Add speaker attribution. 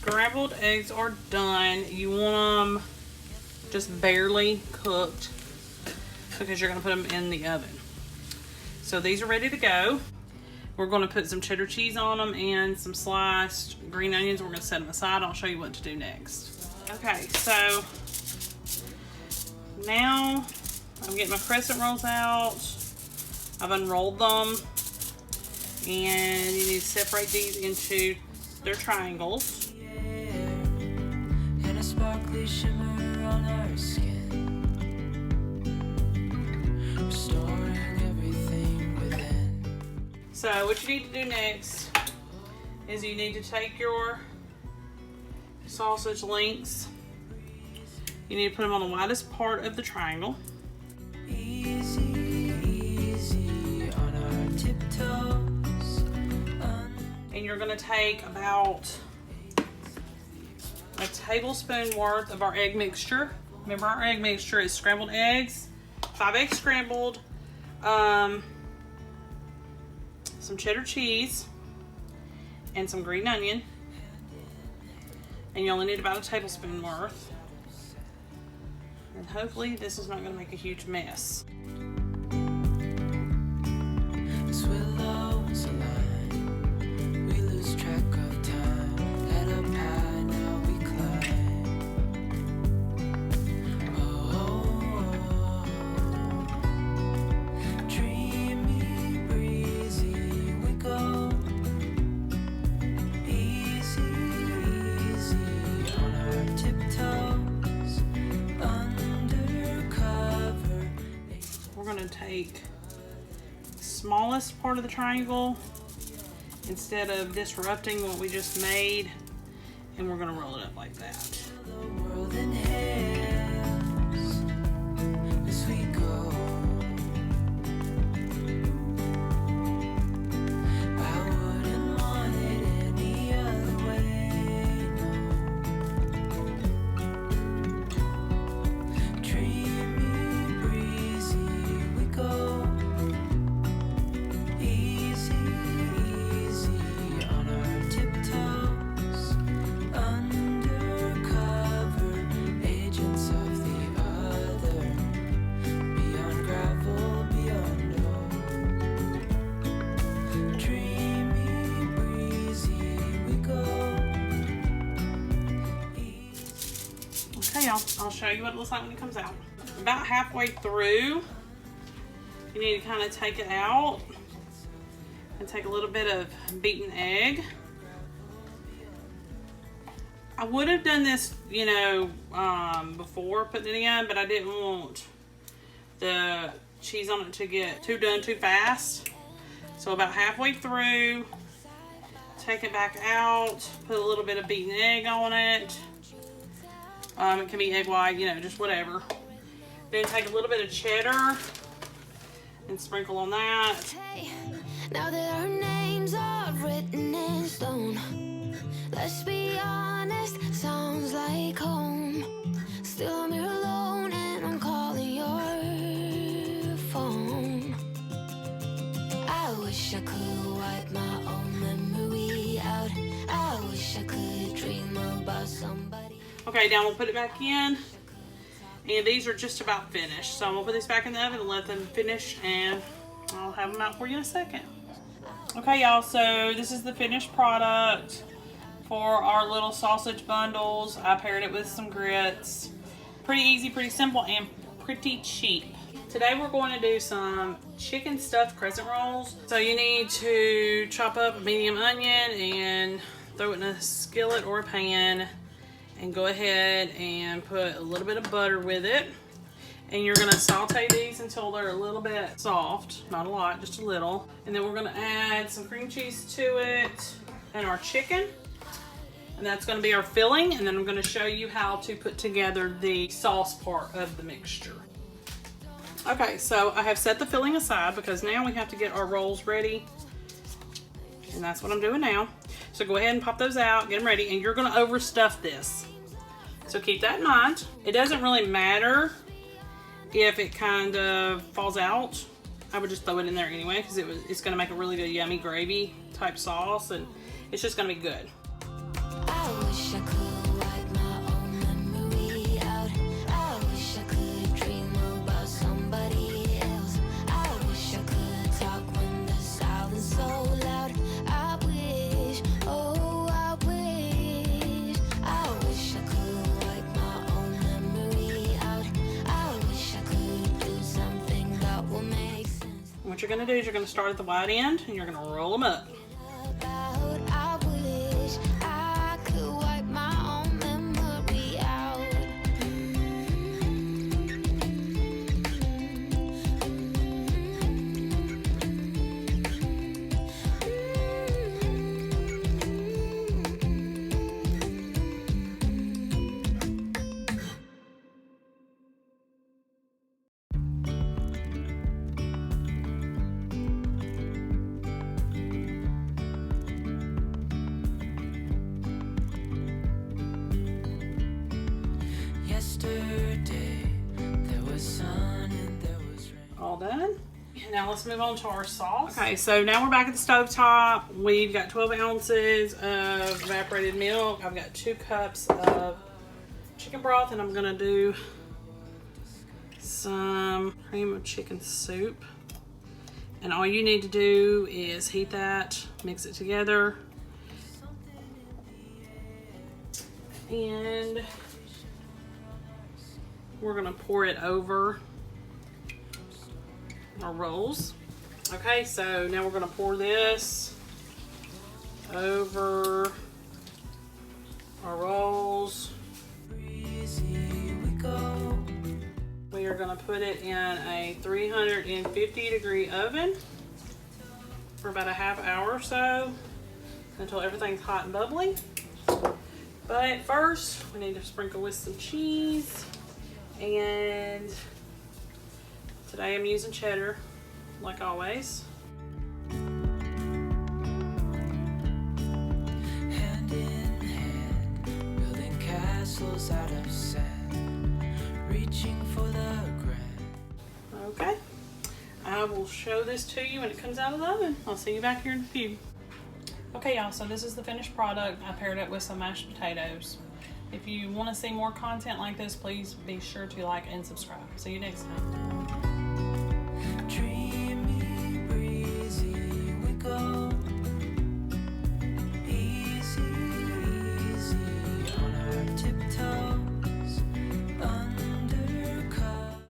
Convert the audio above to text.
Speaker 1: scrambled eggs are done. You want them just barely cooked because you're going to put them in the oven. So these are ready to go. We're going to put some cheddar cheese on them and some sliced green onions. We're going to set them aside. I'll show you what to do next. Okay, so now I'm getting my crescent rolls out. I've unrolled them. And you need to separate these into their triangles. And a sparkly shimmer on our skin, restoring everything within. So what you need to do next is you need to take your sausage links. You need to put them on the widest part of the triangle. Easy, easy on our tiptoes. And you're going to take about a tablespoon worth of our egg mixture. Remember, our egg mixture is scrambled eggs, 5 eggs scrambled, some cheddar cheese, and some green onion. And you only need about a tablespoon worth. And hopefully this is not going to make a huge mess. Take the smallest part of the triangle instead of disrupting what we just made, and we're going to roll it up like that. I'll show you what it looks like when it comes out. About halfway through, you need to kind of take it out and take a little bit of beaten egg. I would have done this, you know, before putting it in, but I didn't want the cheese on it to get done too fast. So about halfway through, take it back out, put a little bit of beaten egg on it. It can be egg white, you know, just whatever. Then take a little bit of cheddar and sprinkle on that. Hey, now that our names are written in stone, let's be honest, sounds like home. Still I'm here alone and I'm calling your phone. I wish I could wipe my own memory out. I wish I could dream about somebody. Okay, now we'll put it back in, and these are just about finished. So I'm gonna put this back in the oven and let them finish, and I'll have them out for you in a second. Okay, y'all, so this is the finished product for our little sausage bundles. I paired it with some grits. Pretty easy, pretty simple, and pretty cheap. Today we're going to do some chicken stuffed crescent rolls. So you need to chop up a medium onion and throw it in a skillet or a pan. And go ahead and put a little bit of butter with it. And you're gonna saute these until they're a little bit soft. Not a lot, just a little. And then we're gonna add some cream cheese to it and our chicken. And that's gonna be our filling. And then I'm gonna show you how to put together the sauce part of the mixture. Okay, so I have set the filling aside because now we have to get our rolls ready. And that's what I'm doing now. So go ahead and pop those out, get them ready, and you're gonna overstuff this. So keep that in mind. It doesn't really matter if it kind of falls out. I would just throw it in there anyway because it's gonna make a really good yummy gravy type sauce, and it's just gonna be good.
Speaker 2: wish I could wipe my own memory out. I wish I could dream about somebody else. I wish I could talk when the silence so loud. I wish, oh I wish I could wipe my own memory out. I wish I could do something that will make sense.
Speaker 1: What you're going to do is you're going to start at the white end and you're going to roll them up.
Speaker 2: I wish I could wipe my own memory out.
Speaker 3: Yesterday there was sun and there was rain.
Speaker 1: All done. Now let's move on to our sauce. Okay, so now we're back at the stove top. We've got 12 ounces of evaporated milk. I've got 2 cups of chicken broth, and I'm gonna do some cream of chicken soup. And all you need to do is heat that, mix it together, and we're gonna pour it over our rolls. Okay, so now we're gonna pour this over our rolls.
Speaker 3: Easy we go.
Speaker 1: We are gonna put it in a 350-degree oven for about a half hour or so until everything's hot and bubbly. But first, we need to sprinkle with some cheese. And today I'm using cheddar, like always.
Speaker 3: Hand in hand, building castles out of sand, reaching for the grand.
Speaker 1: Okay, I will show this to you when it comes out of the oven. I'll see you back here in a few. Okay, y'all, so this is the finished product. I paired it with some mashed potatoes. If you want to see more content like this, please be sure to like and subscribe. See you next time.
Speaker 3: Dream